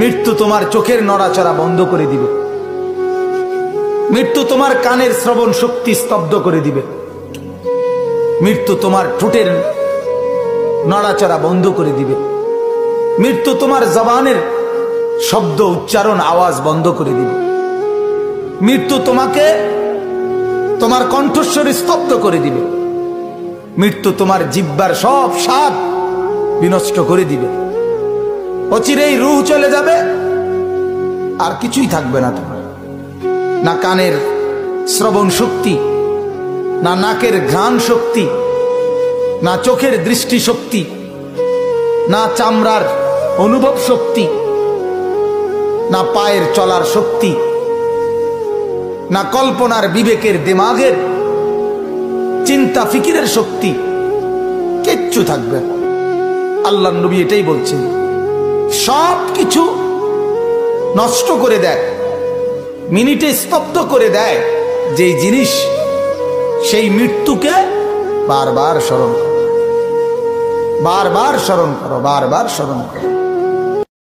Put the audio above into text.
মৃত্যু তোমার চোখের নড়াচড়া বন্ধ করে দিবে, মৃত্যু তোমার কানের শ্রবণ শক্তি স্তব্ধ করে দিবে, মৃত্যু তোমার ঠোঁটের নড়াচড়া বন্ধ করে দিবে, মৃত্যু তোমার জবানের শব্দ উচ্চারণ আওয়াজ বন্ধ করে দিবে, মৃত্যু তোমাকে তোমার কণ্ঠস্বর স্তব্ধ করে দিবে, মৃত্যু তোমার জিহ্বার সব স্বাদ বিনষ্ট করে দিবে। অচিরেই রূহ চলে যাবে, আর কিছুই থাকবে না তোমার, না কানের শ্রবণ শক্তি, না নাকের ঘ্রাণ শক্তি, না চোখের দৃষ্টি শক্তি, না চামড়ার অনুভব শক্তি, না পায়ের চলার শক্তি, না কল্পনার বিবেকের দিমাগের চিন্তা ফিকিরের শক্তি, কিচ্ছু থাকবে না। আল্লাহর নবী এটাই বলছেন, সব কিছু নষ্ট করে দেয়, মিনিটে স্তব্ধ করে দেয় যেই জিনিস, সেই মৃত্যুকে বারবার স্মরণ করো, বারবার স্মরণ করো, বারবার স্মরণ করো।